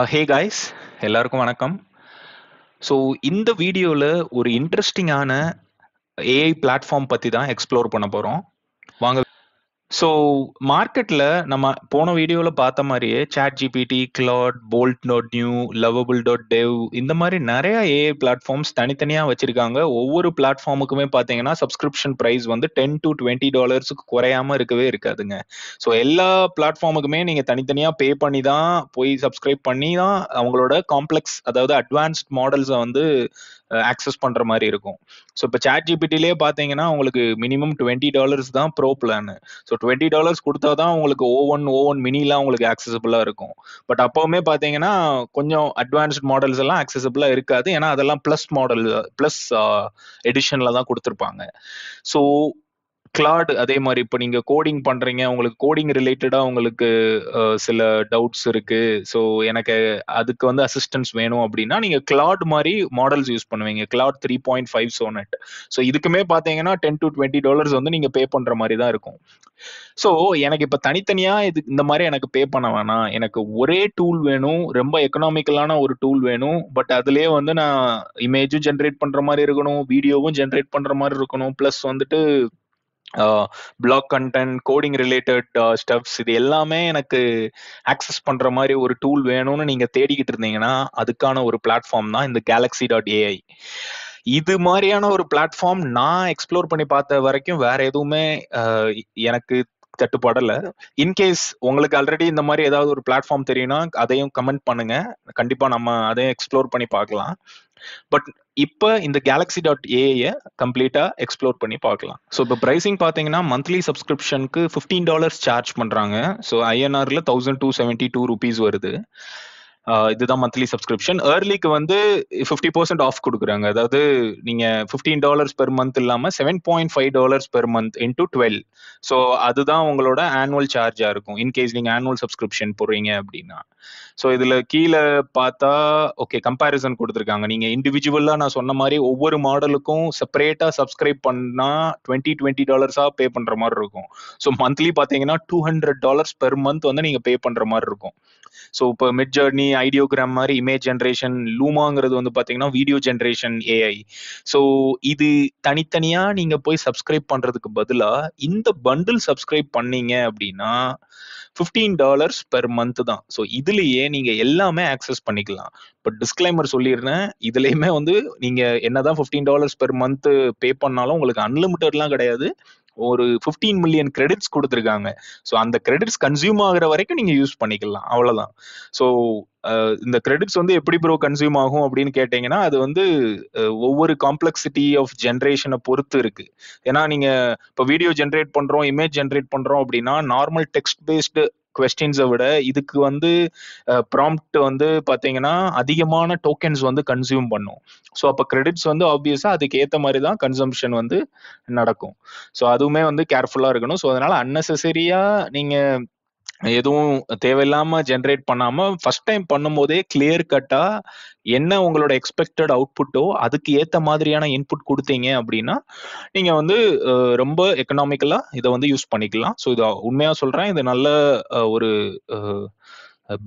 Hey guys, எல்லாருக்கும் வணக்கம். So இந்த வீடியோவில் ஒரு இன்ட்ரெஸ்டிங்கான ஏஐ பிளாட்ஃபார்ம் பற்றி தான் எக்ஸ்ப்ளோர் பண்ண போகிறோம். வாங்க. ஸோ மார்க்கெட்டில் நம்ம போன வீடியோவில் பார்த்த மாதிரியே ChatGPT, Claude, bolt dot new, lovable dot dev இந்த மாதிரி நிறைய ஏஐ பிளாட்ஃபார்ம்ஸ் தனித்தனியாக வச்சிருக்காங்க. ஒவ்வொரு பிளாட்ஃபார்முக்குமே பார்த்தீங்கன்னா சப்ஸ்கிரிப்ஷன் ப்ரைஸ் வந்து $10 to $20 குறையாம இருக்கவே இருக்காதுங்க. ஸோ எல்லா பிளாட்ஃபார்முக்குமே நீங்கள் தனித்தனியாக பே பண்ணி தான் போய் சப்ஸ்கிரைப் பண்ணி தான் அவங்களோட காம்ப்ளெக்ஸ், அதாவது அட்வான்ஸ்ட் மாடல்ஸை வந்து ஆக்சஸ் பண்ற மாதிரி இருக்கும். ஸோ இப்போ ChatGPTலே பார்த்தீங்கன்னா உங்களுக்கு மினிமம் $20 தான் ப்ரோ பிளான். ஸோ $20 கொடுத்தா தான் உங்களுக்கு O1 மினிலாம் உங்களுக்கு ஆக்சசபிளா இருக்கும். பட் அப்பவுமே பார்த்தீங்கன்னா கொஞ்சம் அட்வான்ஸ்ட் மாடல்ஸ் எல்லாம் ஆக்சசபிளா இருக்காது. ஏன்னா அதெல்லாம் பிளஸ் மாடல், பிளஸ் எடிஷன்ல தான் கொடுத்துருப்பாங்க. ஸோ கிளாட் அதே மாதிரி இப்போ நீங்க கோடிங் பண்றீங்க, உங்களுக்கு கோடிங் ரிலேட்டடா உங்களுக்கு சில டவுட்ஸ் இருக்கு. ஸோ எனக்கு அதுக்கு வந்து அசிஸ்டன்ஸ் வேணும் அப்படின்னா நீங்க கிளாட் மாதிரி மாடல்ஸ் யூஸ் பண்ணுவீங்க. Claude 3.5 sonnet. ஸோ இதுக்குமே பார்த்தீங்கன்னா $10 to $20 வந்து நீங்க பே பண்ற மாதிரி தான் இருக்கும். ஸோ எனக்கு இப்போ தனித்தனியா இது இந்த மாதிரி எனக்கு பே பண்ண வேணாம், எனக்கு ஒரே டூல் வேணும், ரொம்ப எக்கனாமிக்கலான ஒரு டூல் வேணும். பட் அதுலயே வந்து நான் இமேஜும் ஜென்ரேட் பண்ற மாதிரி இருக்கணும், வீடியோவும் ஜென்ரேட் பண்ற மாதிரி இருக்கணும், பிளஸ் வந்துட்டு blog content, coding related stuffs இது எல்லாமே எனக்கு ஆக்சஸ் பண்ற மாதிரி ஒரு டூல் வேணும்னு நீங்க தேடிக்கிட்டு இருந்தீங்கன்னா அதுக்கான ஒரு பிளாட்ஃபார்ம் தான் இந்த Galaxy.ai. இது மாதிரியான ஒரு பிளாட்ஃபார்ம் நான் எக்ஸ்ப்ளோர் பண்ணி பார்த்த வரைக்கும் வேற எதுவுமே எனக்கு தட்டுப்படல. இன்கேஸ் உங்களுக்கு ஆல்ரெடி இந்த மாதிரி ஏதாவது ஒரு பிளாட்ஃபார்ம் தெரியும்னா அதையும் கமெண்ட் பண்ணுங்க. கண்டிப்பா நம்ம அதையும் எக்ஸ்ப்ளோர் பண்ணி பார்க்கலாம். பட் இப்போ இந்த Galaxy.ai கம்ப்ளீட்டா எக்ஸ்ப்ளோர் பண்ணி பார்க்கலாம். ஸோ இப்போ பிரைசிங் பார்த்தீங்கன்னா மந்த்லி சப்ஸ்கிரிப்ஷனுக்கு $15 சார்ஜ் பண்றாங்க. ஸோ INRல 1272 rupees வருது. இதுதான் மந்த்லி சப்ஸ்கிரிப்ஷன். ஏர்லிக்கு வந்து 50% ஆஃப் கொடுக்குறாங்க. அதாவது நீங்க $15 பெர் மந்த் இல்லாம $7.5 பெர் மந்த் இன்டூ 12. ஸோ அதுதான் உங்களோட ஆனுவல் சார்ஜா இருக்கும் இன்கேஸ் நீங்க ஆனுவல் சப்ஸ்கிரிப்ஷன் போடுறீங்க அப்படின்னா. ஸோ இதுல கீழே பார்த்தா ஓகே கம்பேரிசன் கொடுத்துருக்காங்க. நீங்க இண்டிவிஜுவலா நான் சொன்ன மாதிரி ஒவ்வொரு மாடலுக்கும் செப்பரேட்டா சப்ஸ்கிரைப் பண்ணா $20 பே பண்ற மாதிரி இருக்கும். ஸோ மந்த்லி பாத்தீங்கன்னா $200 பெர் மந்த் வந்து நீங்க பே பண்ற மாதிரி இருக்கும். ஸோ இப்போ மிட் ஜர்னி, ஐடியோகிராம் மாதிரி இமேஜ் ஜென்ரேஷன், லூமாங்கிறது வந்து பார்த்தீங்கன்னா வீடியோ ஜென்ரேஷன் ஏஐ. ஸோ இது தனித்தனியா நீங்க போய் சப்ஸ்கிரைப் பண்றதுக்கு பதிலா இந்த பண்டில் சப்ஸ்கிரைப் பண்ணீங்க அப்படின்னா $15 பெர் மந்த் தான். ஸோ இதுலயே நீங்க எல்லாமே ஆக்சஸ் பண்ணிக்கலாம். பட் டிஸ்க்ளைமர் சொல்லிடுறேன், இதுலயுமே வந்து நீங்க என்னதான் $15 பெர் மந்த் பே பண்ணாலும் உங்களுக்கு அன்லிமிட்டட்லாம் கிடையாது. ஒரு 15 மில்லியன் கிரெடிட்ஸ் கொடுத்துருக்காங்க. ஸோ அந்த கிரெடிட்ஸ் கன்சியூம் ஆகுற வரைக்கும் நீங்க யூஸ் பண்ணிக்கலாம், அவ்வளவுதான். ஸோ இந்த கிரெடிட்ஸ் வந்து எப்படி ப்ரோ கன்சியூம் ஆகும் அப்படின்னு கேட்டீங்கன்னா அது வந்து ஒவ்வொரு காம்ப்ளெக்சிட்டி ஆஃப் ஜென்ரேஷனை பொறுத்து இருக்கு. ஏன்னா நீங்க இப்போ வீடியோ ஜென்ரேட் பண்றோம், இமேஜ் ஜென்ரேட் பண்றோம் அப்படின்னா நார்மல் டெக்ஸ்ட் பேஸ்டு கொஸ்டின்ஸை விட இதுக்கு வந்து ப்ராம்ப்ட் வந்து பாத்தீங்கன்னா அதிகமான டோக்கன்ஸ் வந்து கன்சியூம் பண்ணும். ஸோ அப்போ கிரெடிட்ஸ் வந்து ஆப்வியஸா அதுக்கு ஏற்ற மாதிரி தான் கன்சம்ஷன் வந்து நடக்கும். ஸோ அதுவுமே வந்து கேர்ஃபுல்லா இருக்கணும். ஸோ அதனால அன்னெசரியா நீங்க எதுவும் தேவையில்லாம ஜென்ரேட் பண்ணாம ஃபர்ஸ்ட் டைம் பண்ணும்போதே கிளியர் கட்டா என்ன உங்களோட எக்ஸ்பெக்டட் அவுட்புட்டோ அதுக்கு ஏத்த மாதிரியான இன்புட் கொடுத்தீங்க அப்படின்னா நீங்க வந்து ரொம்ப எக்கனாமிக்கலா இதை வந்து யூஸ் பண்ணிக்கலாம். ஸோ இதை உண்மையா சொல்றேன், இது நல்ல ஒரு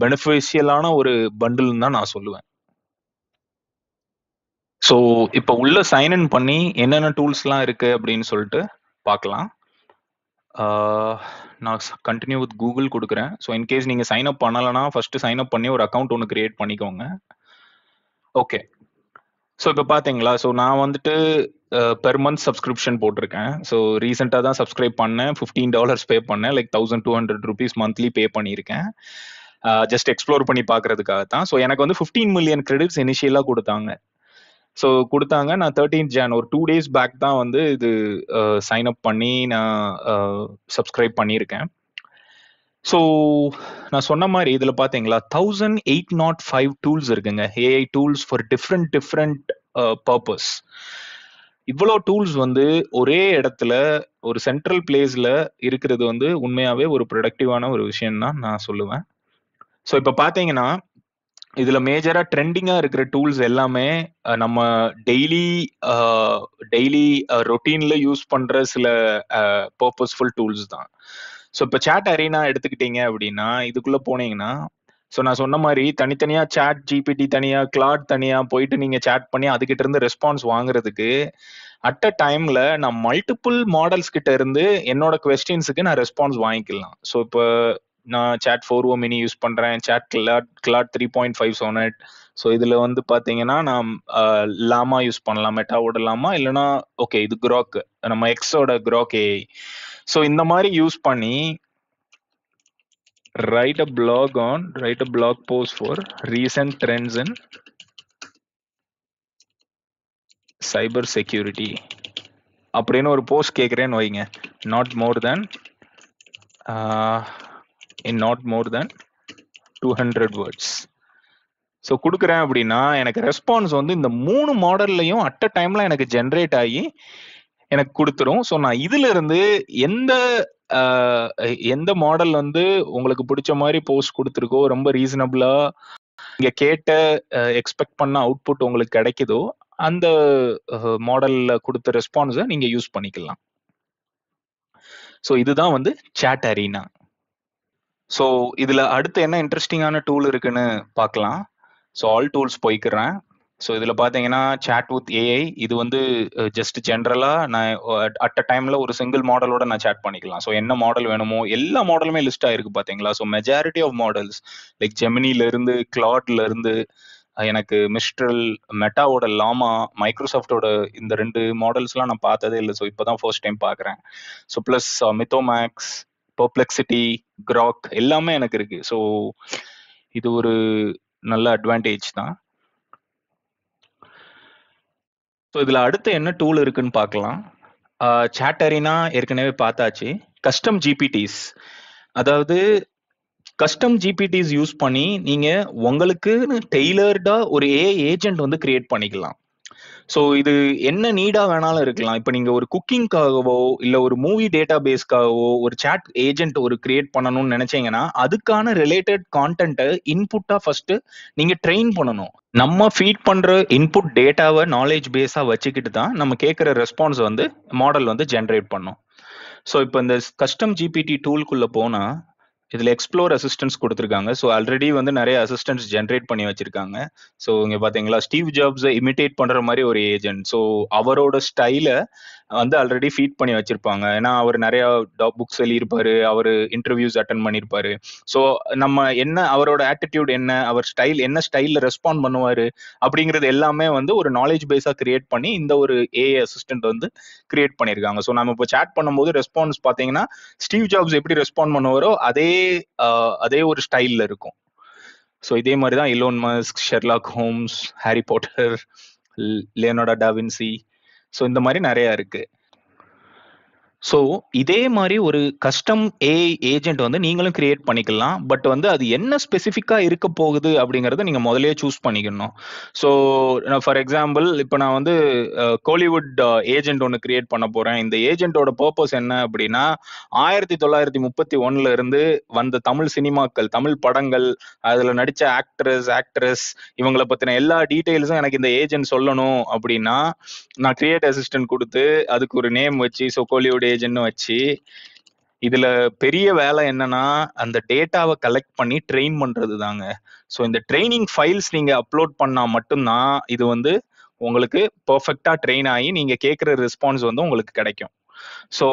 பெனிஃபிஷியலான ஒரு பண்டில்னு தான் நான் சொல்லுவேன். ஸோ இப்போ உள்ள சைன்இன் பண்ணி என்னென்ன டூல்ஸ்லாம் இருக்கு அப்படின்னு சொல்லிட்டு பார்க்கலாம். நான் கண்டினியூ வித் கூகுள் கொடுக்குறேன். ஸோ இன்கேஸ் நீங்கள் சைன் அப் பண்ணலைன்னா ஃபர்ஸ்ட் சைன் அப் பண்ணி ஒரு அக்கௌண்ட் ஒன்று கிரியேட் பண்ணிக்கோங்க. ஓகே. ஸோ இப்போ பார்த்தீங்களா, ஸோ நான் வந்துட்டு பெர் மந்த் சப்ஸ்கிரிப்ஷன் போட்டிருக்கேன். ஸோ ரீசெண்டாக தான் சப்ஸ்கிரைப் பண்ணேன், $15 பே பண்ணேன், லைக் 1200 rupees மந்த்லி பே பண்ணியிருக்கேன். ஜஸ்ட் எக்ஸ்ப்ளோர் பண்ணி பார்க்கறதுக்காக தான். ஸோ எனக்கு வந்து 15 மில்லியன் கிரெடிட்ஸ் இனிஷியலாக கொடுத்தாங்க. ஸோ கொடுத்தாங்க. நான் 13th Jan ஒரு 2 days பேக் தான் வந்து இது சைன் அப் பண்ணி நான் சப்ஸ்கிரைப் பண்ணியிருக்கேன். ஸோ நான் சொன்ன மாதிரி இதில் பார்த்தீங்களா 1805 டூல்ஸ் இருக்குங்க, AI tools for different purpose. இவ்வளோ டூல்ஸ் வந்து ஒரே இடத்துல ஒரு சென்ட்ரல் பிளேஸ்ல இருக்கிறது வந்து உண்மையாவே ஒரு ப்ரொடக்டிவான ஒரு விஷயம் தான் நான் சொல்லுவேன். ஸோ இப்போ பார்த்தீங்கன்னா இதுல மேஜரா ட்ரெண்டிங்கா இருக்கிற டூல்ஸ் எல்லாமே நம்ம டெய்லி டெய்லி ரொட்டீன்ல யூஸ் பண்ற சில பர்பஸ்ஃபுல் டூல்ஸ் தான். ஸோ இப்போ சாட் அரீனா எடுத்துக்கிட்டீங்க அப்படின்னா இதுக்குள்ள போனீங்கன்னா ஸோ நான் சொன்ன மாதிரி தனித்தனியா சாட் ஜிபிடி தனியா, கிளாட் தனியா போயிட்டு நீங்க சாட் பண்ணி அதுகிட்ட இருந்து ரெஸ்பான்ஸ் வாங்குறதுக்கு அட் அ டைம்ல நான் மல்டிபிள் மாடல்ஸ் கிட்ட இருந்து என்னோட கொஸ்டின்ஸுக்கு நான் ரெஸ்பான்ஸ் வாங்கிக்கலாம். ஸோ இப்போ நான் சாட் 4o மினி யூஸ் பண்றேன், சாட் கிளாட் 3.5 சோனட். ஸோ இதுல வந்து பாத்தீங்கன்னா நான் லாமா யூஸ் பண்ணலாம், மெட்டாவோட லாமா, இல்லைன்னா ஓகே இது குரோக், நம்ம எக்ஸோட குரோக் ஏஐ. ஸோ இந்த மாதிரி யூஸ் பண்ணி write a blog post for recent trends in cyber security அப்படின்னு ஒரு போஸ்ட் கேட்குறேன்னு வைங்க. Not more then 200 words. So கொடுக்குறேன் அப்படின்னா எனக்கு ரெஸ்பான்ஸ் வந்து இந்த 3 மாடல்லையும் அட் அ டைம்ல எனக்கு ஜென்ரேட் ஆகி எனக்கு கொடுத்துரும். ஸோ நான் இதுல இருந்து எந்த மாடல் வந்து உங்களுக்கு பிடிச்ச மாதிரி போஸ்ட் கொடுத்துருக்கோ, ரொம்ப ரீசனபிளா நீங்க கேட்ட எக்ஸ்பெக்ட் பண்ண அவுட்புட் உங்களுக்கு கிடைக்குதோ, அந்த மாடல்ல கொடுத்த ரெஸ்பான்ஸை நீங்க யூஸ் பண்ணிக்கலாம். ஸோ இதுதான் வந்து சாட் அரீனா. ஸோ இதுல அடுத்து என்ன இன்ட்ரெஸ்டிங்கான டூல் இருக்குன்னு பார்க்கலாம். ஸோ ஆல் டூல்ஸ் போய்க்கிறேன். ஸோ இதில் பார்த்தீங்கன்னா சாட் வித் ஏஐ, இது வந்து ஜஸ்ட் ஜென்ரலாக நான் அட் அ டைமில் ஒரு சிங்கிள் மாடலோட நான் சாட் பண்ணிக்கலாம். ஸோ என்ன மாடல் வேணுமோ எல்லா மாடலுமே லிஸ்ட் ஆயிருக்கு பார்த்தீங்களா. So majority of models like ஜெமினிலேருந்து, கிளாட்லேருந்து, எனக்கு மிஸ்ட்ரல், மெட்டாவோட லாமா, மைக்ரோசாஃப்டோட இந்த 2 மாடல்ஸ்லாம் நான் பார்த்ததே இல்லை. ஸோ இப்போ தான் ஃபர்ஸ்ட் டைம் பார்க்குறேன். ஸோ ப்ளஸ் மித்தோமேக்ஸ், பெர்ப்ளெக்சிட்டி, கிராக் எல்லாமே எனக்கு இருக்கு. ஸோ இது ஒரு நல்ல அட்வான்டேஜ் தான். ஸோ இதில் அடுத்து என்ன டூல் இருக்குன்னு பார்க்கலாம். சாட் அரீனா ஏற்கனவே பார்த்தாச்சு. கஸ்டம் ஜிபிடிஸ், அதாவது கஸ்டம் ஜிபிடிஸ் யூஸ் பண்ணி நீங்க உங்களுக்கு டெய்லர்டா ஒரு ஏஐ ஏஜென்ட் வந்து கிரியேட் பண்ணிக்கலாம். ஸோ இது என்ன நீடா வேணாலும் இருக்கலாம். இப்போ நீங்க ஒரு குக்கிங்காகவோ இல்ல ஒரு மூவி டேட்டா பேஸ்க்காகவோ ஒரு சாட் ஏஜென்ட் ஒரு கிரியேட் பண்ணணும்னு நினைச்சீங்கன்னா அதுக்கான ரிலேட்டட் கான்டென்ட்டை இன்புட்டா ஃபர்ஸ்ட் நீங்க ட்ரெயின் பண்ணணும். நம்ம ஃபீட் பண்ற இன்புட் டேட்டாவை நாலேஜ் பேஸா வச்சுக்கிட்டு தான் நம்ம கேட்குற ரெஸ்பான்ஸ் வந்து மாடல் வந்து ஜென்ரேட் பண்ணும். ஸோ இப்போ இந்த கஸ்டம் ஜிபிடி டூல்குள்ள போனா இதுல எக்ஸ்ப்ளோர் அசிஸ்டன்ஸ் கொடுத்துருக்காங்க. ஸோ ஆல்ரெடி வந்து நிறைய அசிஸ்டன்ஸ் ஜென்ரேட் பண்ணி வச்சிருக்காங்க. ஸோ இங்க பாத்தீங்களா, ஸ்டீவ் ஜாப்ஸை இமிட்டேட் பண்ற மாதிரி ஒரு ஏஜென்ட். ஸோ அவரோட ஸ்டைலை வந்து ஆல்ரெடி ஃபீட் பண்ணி வச்சிருப்பாங்க. ஏன்னா அவர் நிறைய புக்ஸ் எழுதியிருப்பாரு, அவர் இன்டர்வியூஸ் அட்டன் பண்ணியிருப்பாரு. ஸோ நம்ம என்ன அவரோட ஆட்டிடியூட் என்ன, அவர் ஸ்டைல் என்ன ஸ்டைல்ல ரெஸ்பாண்ட் பண்ணுவாரு அப்படிங்கிறது எல்லாமே வந்து ஒரு நாலேஜ் பேஸா கிரியேட் பண்ணி இந்த ஒரு ஏஐ அசிஸ்டன்ட் வந்து கிரியேட் பண்ணியிருக்காங்க. ஸோ நம்ம இப்போ சாட் பண்ணும்போது ரெஸ்பான்ஸ் பாத்தீங்கன்னா ஸ்டீவ் ஜாப்ஸ் எப்படி ரெஸ்பாண்ட் பண்ணுவாரோ அதே ஒரு ஸ்டைல்ல இருக்கும். ஸோ இதே மாதிரி தான் Elon Musk, Sherlock Holmes, Harry Potter, Leonardo da Vinci, so இந்த மாதிரி நிறைய இருக்கு. ஸோ இதே மாதிரி ஒரு கஸ்டம் ஏஐ ஏஜென்ட் வந்து நீங்களும் கிரியேட் பண்ணிக்கலாம். பட் வந்து அது என்ன ஸ்பெசிஃபிக்காக இருக்க போகுது அப்படிங்கிறத நீங்கள் முதலே சூஸ் பண்ணிக்கணும். ஸோ ஃபார் எக்ஸாம்பிள் இப்போ நான் வந்து கோலிவுட் ஏஜென்ட் ஒன்று கிரியேட் பண்ண போகிறேன். இந்த ஏஜென்ட்டோட பர்பஸ் என்ன அப்படின்னா 1931 இருந்து வந்த தமிழ் சினிமாக்கள், தமிழ் படங்கள், அதில் நடித்த ஆக்ட்ரஸ் இவங்களை பற்றின எல்லா டீட்டெயில்ஸும் எனக்கு இந்த ஏஜென்ட் சொல்லணும் அப்படின்னா நான் கிரியேட் அசிஸ்டன்ட் கொடுத்து அதுக்கு ஒரு நேம் வச்சு, ஸோ கோலிவுட் ஏஜென்ட்னு வச்சு, இதுல பெரிய வேலை என்னன்னா அந்த டேட்டாவை கலெக்ட் பண்ணி ட்ரெயின் பண்றது தாங்க. ஸோ இந்த ட்ரைனிங் ஃபைல்ஸ் நீங்க அப்லோட் பண்ணா மட்டும்தான் இது வந்து உங்களுக்கு பெர்ஃபெக்டா ட்ரெயின் ஆகி நீங்க கேட்குற ரெஸ்பான்ஸ் வந்து உங்களுக்கு கிடைக்கும். ஸோ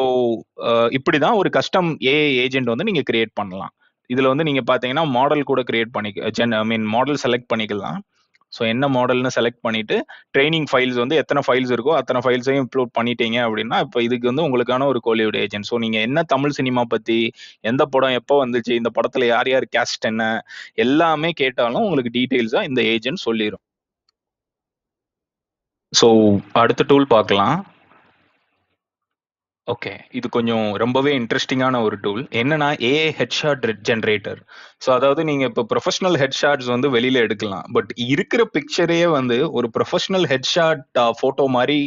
இப்படிதான் ஒரு கஸ்டம் ஏஐ ஏஜென்ட் வந்து நீங்க கிரியேட் பண்ணலாம். இதுல வந்து நீங்க பாத்தீங்கன்னா மாடல் கூட கிரியேட் பண்ணி மாடல் செலக்ட் பண்ணிக்கலாம். ஸோ என்ன மாடல்னு செலக்ட் பண்ணிட்டு ட்ரைனிங் ஃபைல்ஸ் வந்து எத்தனை ஃபைல்ஸ் இருக்கோ அத்தனை ஃபைல்ஸையும் அப்லோட் பண்ணிட்டீங்க அப்படின்னா இப்போ இதுக்கு வந்து உங்களுக்கான ஒரு கோலிவுட் ஏஜென்ட். ஸோ நீங்க என்ன தமிழ் சினிமா பத்தி, எந்த படம் எப்போ வந்துச்சு, இந்த படத்துல யார் யார் கேஸ்ட் என்ன எல்லாமே கேட்டாலும் உங்களுக்கு டீட்டெயில்ஸா இந்த ஏஜென்ட் சொல்லிடும். ஸோ அடுத்த டூல் பார்க்கலாம். ஓகே, இது கொஞ்சம் ரொம்பவே இன்ட்ரெஸ்டிங்கான ஒரு டூல். என்னன்னா ஏஐ ஹெட்ஷாட் ஜென்ரேட்டர். ஸோ அதாவது நீங்க இப்போ ப்ரொஃபஷனல் ஹெட்ஷாட்ஸ் வந்து வெளியில எடுக்கலாம். பட் இருக்கிற பிக்சரையே வந்து ஒரு ப்ரொஃபஷனல் ஹெட்ஷாட் போட்டோ மாதிரி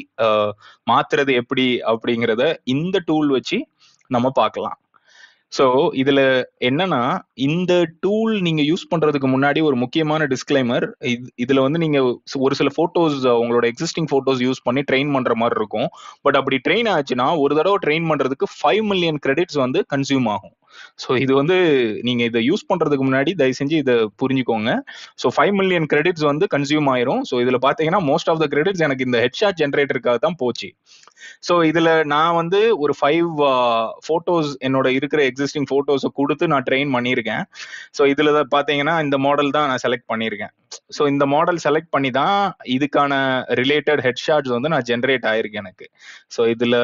மாத்துறது எப்படி அப்படிங்கிறத இந்த டூல் வச்சு நம்ம பார்க்கலாம். ஸோ இதுல என்னன்னா இந்த டூல் நீங்க யூஸ் பண்றதுக்கு முன்னாடி ஒரு முக்கியமான டிஸ்க்ளைமர், இதுல வந்து நீங்க ஒரு சில போட்டோஸ், உங்களோட எக்ஸிஸ்டிங் போட்டோஸ் யூஸ் பண்ணி ட்ரெயின் பண்ற மாதிரி இருக்கும். பட் அப்படி ட்ரெயின் ஆச்சுன்னா ஒரு தடவை ட்ரெயின் பண்றதுக்கு 5 மில்லியன் கிரெடிட்ஸ் வந்து கன்சியூம் ஆகும். ஸோ இது வந்து நீங்க இதை யூஸ் பண்றதுக்கு முன்னாடி தயவு செஞ்சு இதை புரிஞ்சுக்கோங்க. ஸோ 5 மில்லியன் கிரெடிட்ஸ் வந்து கன்சியூம் ஆயிரும். ஸோ இதுல பாத்தீங்கன்னா மோஸ்ட் ஆஃப் த கிரெடிட்ஸ் எனக்கு இந்த ஹெட்ஷாட் ஜென்ரேட்டருக்காக தான் போச்சு. ஸோ இதுல நான் வந்து ஒரு 5 போட்டோஸ் என்னோட இருக்கிற எக்ஸிஸ்டிங் போட்டோஸை கொடுத்து நான் ட்ரெயின் பண்ணியிருக்கேன். ஸோ இதுல பாத்தீங்கன்னா இந்த மாடல் தான் நான் செலக்ட் பண்ணியிருக்கேன். ஸோ இந்த மாடல் செலக்ட் பண்ணி தான் இதுக்கான ரிலேட்டட் ஹெட்ஷாட்ஸ் வந்து நான் ஜென்ரேட் ஆயிருக்கு எனக்கு. ஸோ இதுல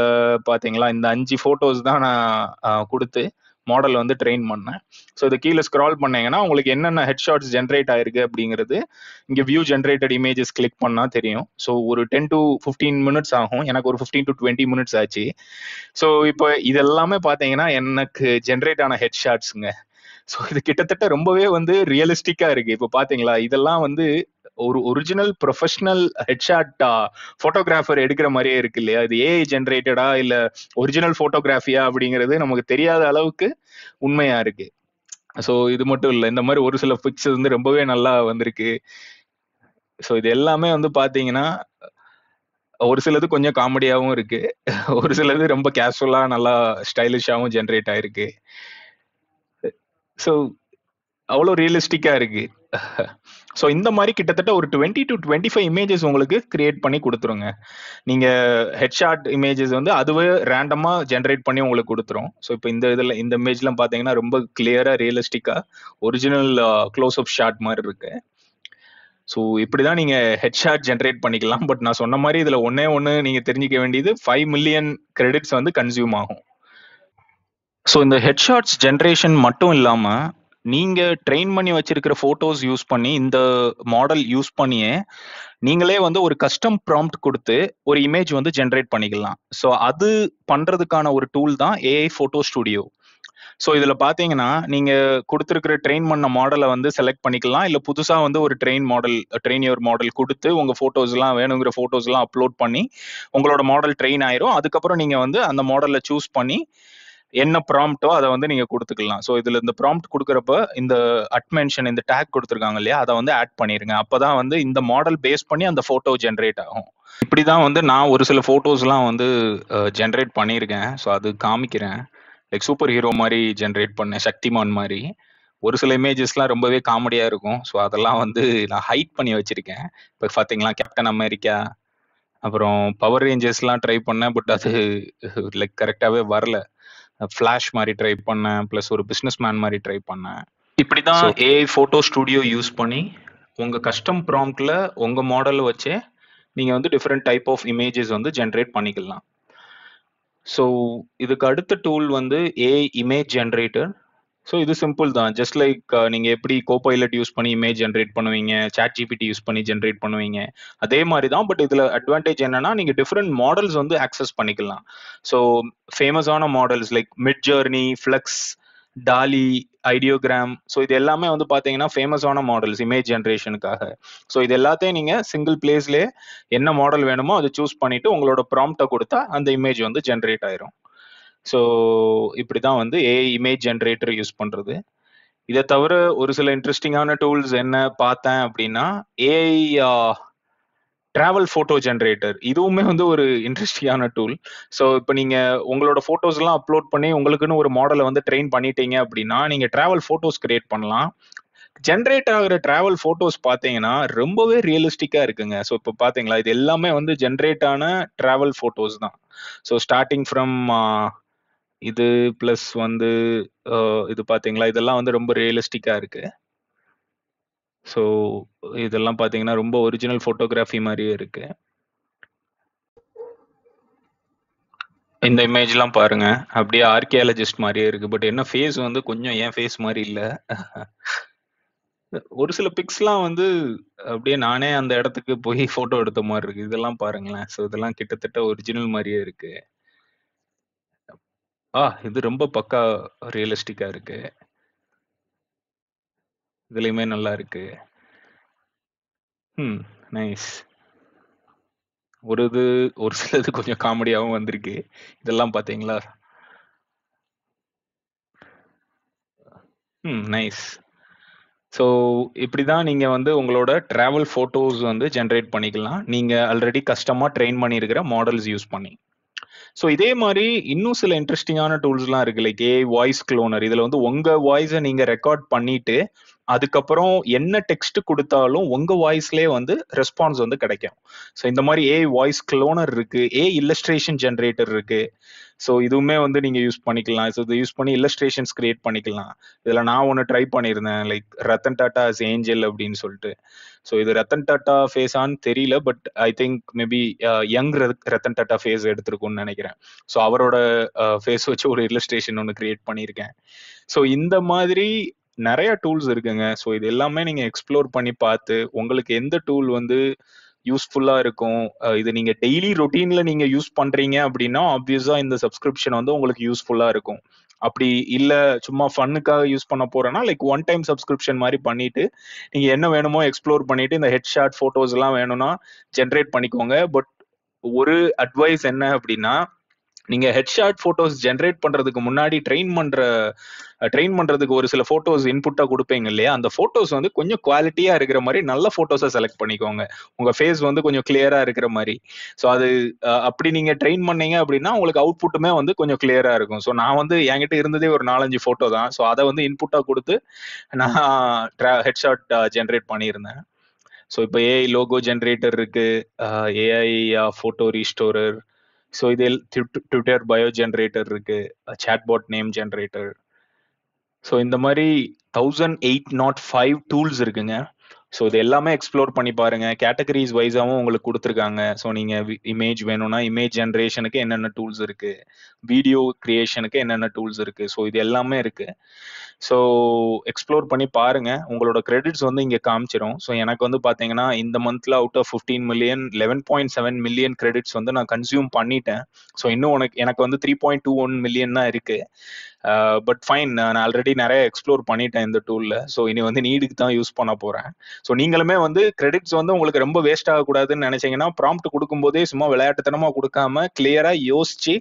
பாத்தீங்களா இந்த 5 போட்டோஸ் தான் நான் கொடுத்து மாடல் வந்து ட்ரெயின் பண்ணேன். ஸோ இது கீழே ஸ்க்ரால் பண்ணீங்கன்னா உங்களுக்கு என்னென்ன ஹெட்ஷாட்ஸ் ஜென்ரேட் ஆயிருக்கு அப்படிங்கிறது இங்க வியூ ஜென்ரேட்டட் இமேஜஸ் கிளிக் பண்ணா தெரியும். ஸோ ஒரு 10 to 15 மினிட்ஸ் ஆகும். எனக்கு ஒரு 15 to 20 மினிட்ஸ் ஆச்சு. ஸோ இப்போ இதெல்லாமே பாத்தீங்கன்னா எனக்கு ஜென்ரேட் ஆன ஹெட்ஷாட்ஸுங்க. ஸோ இது கிட்டத்தட்ட ரொம்பவே வந்து ரியலிஸ்டிக்கா இருக்கு. இப்போ பாத்தீங்களா இதெல்லாம் வந்து ஒரு ஒரிஜினல் ப்ரொஃபஷனல் ஹெட்ஷாட் போட்டோகிராஃபர் எடுக்கிற மாதிரியே இருக்கு இல்லையா? இது ஏஐ ஜென்ரேட்டடா இல்ல ஒரிஜினல் போட்டோகிராஃபியா அப்படிங்கிறது நமக்கு தெரியாத அளவுக்கு உண்மையா இருக்கு. ஸோ இது மட்டும் இல்லை, இந்த மாதிரி ஒரு சில பிக்ஸ் வந்து ரொம்பவே நல்லா வந்திருக்கு. ஸோ இது எல்லாமே வந்து பாத்தீங்கன்னா ஒரு சிலது கொஞ்சம் காமெடியாவும் இருக்கு, ஒரு சிலது ரொம்ப கேஷுவலா நல்லா ஸ்டைலிஷாவும் ஜென்ரேட் ஆயிருக்கு. ஸோ அவ்வளோ ரியலிஸ்டிக்கா இருக்கு. ஸோ இந்த மாதிரி கிட்டத்தட்ட ஒரு 20 to 25 இமேஜஸ் உங்களுக்கு கிரியேட் பண்ணி கொடுத்துருங்க. நீங்க ஹெட்ஷாட் இமேஜஸ் வந்து அதுவே ரேண்டமா ஜென்ரேட் பண்ணி உங்களுக்கு கொடுத்துரும். ஸோ இப்போ இந்த இதில் இந்த இமேஜ்லாம் பார்த்தீங்கன்னா ரொம்ப கிளியரா ரியலிஸ்டிக்கா ஒரிஜினல் க்ளோஸ் அப் ஷாட் மாதிரி இருக்கு. ஸோ இப்படிதான் நீங்க ஹெட்ஷாட் ஜென்ரேட் பண்ணிக்கலாம். பட் நான் சொன்ன மாதிரி இதுல ஒண்ணு நீங்க தெரிஞ்சுக்க வேண்டியது 5 மில்லியன் கிரெடிட்ஸ் வந்து கன்சியூம் ஆகும். ஸோ இந்த ஹெட்ஷாட்ஸ் ஜென்ரேஷன் மட்டும் இல்லாம நீங்க ட்ரெயின் பண்ணி வச்சிருக்கிற போட்டோஸ் யூஸ் பண்ணி இந்த மாடல் யூஸ் பண்ணியே நீங்களே வந்து ஒரு கஸ்டம் ப்ராம்ப்ட் கொடுத்து ஒரு இமேஜ் வந்து ஜென்ரேட் பண்ணிக்கலாம். ஸோ அது பண்றதுக்கான ஒரு டூல் தான் ஏஐ போட்டோ ஸ்டுடியோ. ஸோ இதுல பாத்தீங்கன்னா நீங்க கொடுத்துருக்கிற ட்ரெயின் பண்ண மாடலை வந்து செலக்ட் பண்ணிக்கலாம், இல்ல புதுசா வந்து ஒரு ட்ரெயின் யுவர் மாடல் கொடுத்து உங்க போட்டோஸ் எல்லாம் வேணுங்கிற போட்டோஸ் எல்லாம் அப்லோட் பண்ணி உங்களோட மாடல் ட்ரெயின் ஆயிரும். அதுக்கப்புறம் நீங்க வந்து அந்த மாடலை சூஸ் பண்ணி என்ன ப்ராம்ப்டோ அதை வந்து நீங்க கொடுத்துக்கலாம். ஸோ இதுல இந்த ப்ராம்ப்ட் கொடுக்குறப்ப இந்த அட்மென்ஷன் இந்த டேக் கொடுத்துருக்காங்க இல்லையா, அதை வந்து ஆட் பண்ணிருங்க. அப்பதான் வந்து இந்த மாடல் பேஸ் பண்ணி அந்த போட்டோ ஜென்ரேட் ஆகும். இப்படிதான் வந்து நான் ஒரு சில போட்டோஸ்லாம் வந்து ஜென்ரேட் பண்ணியிருக்கேன். ஸோ அது காமிக்கிறேன். லைக் சூப்பர் ஹீரோ மாதிரி ஜென்ரேட் பண்ணேன், சக்திமான் மாதிரி. ஒரு சில இமேஜஸ்லாம் ரொம்பவே காமெடியா இருக்கும். ஸோ அதெல்லாம் வந்து நான் ஹைட் பண்ணி வச்சிருக்கேன். இப்போ பார்த்தீங்களா கேப்டன் அமெரிக்கா, அப்புறம் பவர் ரேஞ்சர்ஸ்லாம் ட்ரை பண்ணேன். பட் அது லைக் கரெக்டாகவே வரல. ஃப்ளாஷ் மாதிரி ட்ரை பண்ணேன், ப்ளஸ் ஒரு பிஸ்னஸ் மேன் மாதிரி ட்ரை பண்ணேன். இப்படிதான் ஏஐ போட்டோ ஸ்டுடியோ யூஸ் பண்ணி உங்க கஸ்டம் ப்ராம்ப்ட்ல உங்க மாடல் வச்சே நீங்க வந்து டிஃப்ரெண்ட் டைப் ஆஃப் இமேஜஸ் வந்து ஜென்ரேட் பண்ணிக்கலாம். ஸோ இதுக்கு அடுத்த டூல் வந்து ஏஐ இமேஜ் ஜென்ரேட்டர். ஸோ இது சிம்பிள் தான். ஜஸ்ட் லைக் நீங்க எப்படி கோபைலட் யூஸ் பண்ணி இமேஜ் ஜென்ரேட் பண்ணுவீங்க, சாட் ஜிபிடி யூஸ் பண்ணி ஜென்ரேட் பண்ணுவீங்க, அதே மாதிரி தான். பட் இதுல அட்வான்டேஜ் என்னன்னா நீங்க டிஃப்ரெண்ட் மாடல்ஸ் வந்து ஆக்சஸ் பண்ணிக்கலாம். ஸோ ஃபேமஸான models like Midjourney, Flux, Dall-E, Ideogram, so இது எல்லாமே வந்து பாத்தீங்கன்னா ஃபேமஸான மாடல்ஸ் இமேஜ் ஜென்ரேஷனுக்காக. ஸோ இது எல்லாத்தையும் நீங்க சிங்கிள் பிளேஸ்லேயே என்ன மாடல் வேணுமோ அதை சூஸ் பண்ணிட்டு உங்களோட ப்ராம்ப்டை கொடுத்தா அந்த இமேஜ் வந்து ஜென்ரேட் ஆயிரும். ஸோ இப்படிதான் வந்து ஏஐ இமேஜ் ஜென்ரேட்டர் யூஸ் பண்றது. இதை தவிர ஒரு சில இன்ட்ரெஸ்டிங்கான டூல்ஸ் என்ன பார்த்தேன் அப்படின்னா ஏஐ டிராவல் போட்டோ ஜென்ரேட்டர். இதுவுமே வந்து ஒரு இன்ட்ரெஸ்டிங்கான டூல். ஸோ இப்போ நீங்க உங்களோட போட்டோஸ் எல்லாம் அப்லோட் பண்ணி உங்களுக்குன்னு ஒரு மாடலை வந்து ட்ரெயின் பண்ணிட்டீங்க அப்படின்னா நீங்க டிராவல் போட்டோஸ் கிரியேட் பண்ணலாம். ஜென்ரேட் ஆகிற டிராவல் போட்டோஸ் பார்த்தீங்கன்னா ரொம்பவே ரியலிஸ்டிக்கா இருக்குங்க. ஸோ இப்போ பாத்தீங்களா இது எல்லாமே வந்து ஜென்ரேட் ஆன டிராவல் போட்டோஸ் தான். ஸோ ஸ்டார்டிங் ஃப்ரம் இது பிளஸ் வந்து இது பாத்தீங்களா இதெல்லாம் வந்து ரொம்ப ரியலிஸ்டிக்கா இருக்கு. ஸோ இதெல்லாம் பாத்தீங்கன்னா ரொம்ப ஒரிஜினல் போட்டோகிராஃபி மாதிரியே இருக்கு. இந்த இமேஜ்லாம் பாருங்க, அப்படியே ஆர்கியாலஜிஸ்ட் மாதிரியே இருக்கு. பட் என்ன ஃபேஸ் வந்து கொஞ்சம் என் ஃபேஸ் மாதிரி இல்ல. ஒரு சில பிக்ஸ்லாம் வந்து அப்படியே நானே அந்த இடத்துக்கு போய் போட்டோ எடுத்த மாதிரி இருக்கு. இதெல்லாம் பாருங்களேன். ஸோ இதெல்லாம் கிட்டத்தட்ட ஒரிஜினல் மாதிரியே இருக்கு. இது ரொம்ப பக்கா ரியலிஸ்டிக்கா இருக்கு. இதுலயுமே நல்லா இருக்கு. நைஸ். ஒரு சிலது கொஞ்சம் காமெடியாவும் வந்திருக்கு. இதெல்லாம் பாத்தீங்களா? நைஸ். ஸோ இப்படிதான் நீங்க வந்து உங்களோட டிராவல் போட்டோஸ் வந்து ஜென்ரேட் பண்ணிக்கலாம். நீங்க ஆல்ரெடி கஸ்டமா ட்ரெயின் பண்ணியிருக்கிற மாடல்ஸ் யூஸ் பண்ணி. ஸோ இதே மாதிரி இன்னும் சில இன்ட்ரெஸ்டிங்கான டூல்ஸ்லாம் இருக்கு. Like AI voice cloner. இதுல வந்து உங்க வாய்ஸை நீங்க ரெக்கார்ட் பண்ணிட்டு அதுக்கப்புறம் என்ன டெக்ஸ்ட் கொடுத்தாலும் உங்க வாய்ஸ்லயே வந்து ரெஸ்பான்ஸ் வந்து கிடைக்கும். ஸோ இந்த மாதிரி ஏஐ வாய்ஸ் க்ளோனர் இருக்கு, ஏஐ இல்லஸ்ட்ரேஷன் ஜென்ரேட்டர் இருக்கு. ஸோ இதுவுமே வந்து நீங்க யூஸ் பண்ணிக்கலாம். ஸோ இதை யூஸ் பண்ணி இல்லஸ்ட்ரேஷன்ஸ் கிரியேட் பண்ணிக்கலாம். இதுல நான் ஒன்று ட்ரை பண்ணியிருந்தேன், like Ratan Tata as angel அப்படின்னு சொல்லிட்டு. ஸோ இது ரத்தன் டாட்டா ஃபேஸான்னு தெரியல, but I think maybe young Ratan Tata face எடுத்திருக்கும்னு நினைக்கிறேன். ஸோ அவரோட ஃபேஸ் வச்சு ஒரு இல்லஸ்ட்ரேஷன் ஒன்று கிரியேட் பண்ணியிருக்கேன். ஸோ இந்த மாதிரி நிறைய டூல்ஸ் இருக்குங்க. ஸோ இது எல்லாமே நீங்க எக்ஸ்ப்ளோர் பண்ணி பார்த்து உங்களுக்கு எந்த டூல் வந்து யூஸ்ஃபுல்லா இருக்கும், இது நீங்க டெய்லி ரொட்டீன்ல நீங்க யூஸ் பண்றீங்க அப்படின்னா ஆப்வியஸா இந்த சப்ஸ்கிரிப்ஷன் வந்து உங்களுக்கு யூஸ்ஃபுல்லா இருக்கும். அப்படி இல்ல சும்மா ஃபன்னுக்காக யூஸ் பண்ண போறேன்னா லைக் ஒன் டைம் சப்ஸ்கிரிப்ஷன் மாதிரி பண்ணிட்டு நீங்க என்ன வேணுமோ எக்ஸ்ப்ளோர் பண்ணிட்டு இந்த ஹெட்ஷாட் போட்டோஸ் எல்லாம் வேணும்னா ஜென்ரேட் பண்ணிக்கோங்க. பட் ஒரு அட்வைஸ் என்ன அப்படின்னா, நீங்க ஹெட்ஷாட் போட்டோஸ் ஜென்ரேட் பண்றதுக்கு முன்னாடி ட்ரெயின் பண்றதுக்கு ஒரு சில போட்டோஸ் இன்புட்டா கொடுப்பீங்க இல்லையா, அந்த போட்டோஸ் வந்து கொஞ்சம் குவாலிட்டியா இருக்கிற மாதிரி நல்ல போட்டோஸை செலக்ட் பண்ணிக்கோங்க. உங்க ஃபேஸ் வந்து கொஞ்சம் கிளியரா இருக்கிற மாதிரி. ஸோ அது அப்படி நீங்க ட்ரெயின் பண்ணீங்க அப்படின்னா உங்களுக்கு அவுட்புட்டுமே வந்து கொஞ்சம் கிளியரா இருக்கும். ஸோ நான் வந்து என்கிட்ட இருந்ததே ஒரு 4-5 போட்டோ தான். ஸோ அதை வந்து இன்புட்டா கொடுத்து நான் ஹெட்ஷாட் ஜென்ரேட் பண்ணியிருந்தேன். ஸோ இப்போ ஏஐ லோகோ ஜென்ரேட்டர் இருக்கு, ஏஐ போட்டோ ரீஸ்டோரர். ஸோ இது ட்விட்டர் பயோ ஜென்ரேட்டர் இருக்கு, சாட்பாட் நேம் ஜென்ரேட்டர். ஸோ இந்த மாதிரி 1805 டூல்ஸ் இருக்குங்க. ஸோ இது எல்லாமே எக்ஸ்ப்ளோர் பண்ணி பாருங்க. கேட்டகரிஸ் வைஸாவும் உங்களுக்கு கொடுத்துருக்காங்க. ஸோ நீங்க இமேஜ் வேணும்னா இமேஜ் ஜென்ரேஷனுக்கு என்னென்ன டூல்ஸ் இருக்கு, வீடியோ கிரியேஷனுக்கு என்னென்ன டூல்ஸ் இருக்கு. ஸோ இது எல்லாமே இருக்கு. ஸோ எக்ஸ்ப்ளோர் பண்ணி பாருங்க. உங்களோட கிரெடிட்ஸ் வந்து இங்க காமிச்சிரும். ஸோ எனக்கு வந்து பாத்தீங்கன்னா இந்த மந்த்ல out of 15 million 11.7 million credits வந்து நான் கன்சியூம் பண்ணிட்டேன். ஸோ இன்னும் எனக்கு வந்து 3.21 மில்லியன் தான் இருக்கு. பட் ஃபைன், நான் ஆல்ரெடி நிறைய எக்ஸ்ப்ளோர் பண்ணிட்டேன் இந்த டூல்ல. ஸோ இனி வந்து நீடுக்கு தான் யூஸ் பண்ண போறேன். ஸோ நீங்களுமே வந்து கிரெடிட்ஸ் வந்து உங்களுக்கு ரொம்ப வேஸ்ட் ஆகக்கூடாதுன்னு நினைச்சீங்கன்னா ப்ராம்ப்ட் கொடுக்கும்போதே சும்மா விளையாட்டுத்தனமா கொடுக்காம கிளியரா யோசிச்சு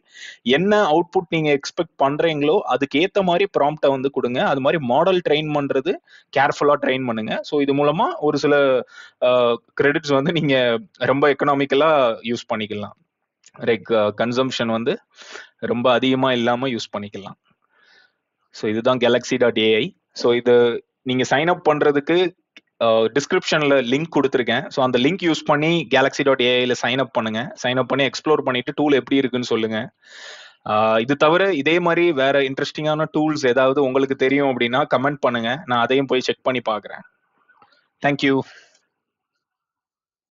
என்ன அவுட்புட் நீங்க எக்ஸ்பெக்ட் பண்றீங்களோ அதுக்கு ஏத்த மாதிரி ப்ராம்ப்டை வந்து கொடுங்க. அது மாதிரி மாடல் ட்ரெயின் பண்றது கேர்ஃபுல்லா ட்ரெயின் பண்ணுங்க. ஸோ இது மூலமா ஒரு சில கிரெடிட்ஸ் வந்து நீங்க ரொம்ப எக்கனாமிக்கலா யூஸ் பண்ணிக்கலாம். லைக் கன்சம்ஷன் வந்து ரொம்ப அதிகமா இல்லாம யூஸ் பண்ணிக்கலாம். ஸோ இதுதான் galaxy.ai. ஸோ இது நீங்க சைன் அப் பண்றதுக்கு டிஸ்கிரிப்ஷன்ல லிங்க் கொடுத்துருக்கேன். ஸோ அந்த லிங்க் யூஸ் பண்ணி galaxy.ai-ல சைன் அப் பண்ணுங்க. சைன் அப் பண்ணி எக்ஸ்ப்ளோர் பண்ணிட்டு டூல் எப்படி இருக்குன்னு சொல்லுங்க. இது தவிர இதே மாதிரி வேற இன்ட்ரெஸ்டிங்கான டூல்ஸ் ஏதாவது உங்களுக்கு தெரியும் அப்படின்னா கமெண்ட் பண்ணுங்க. நான் அதையும் போய் செக் பண்ணி பார்க்குறேன். தேங்க்யூ.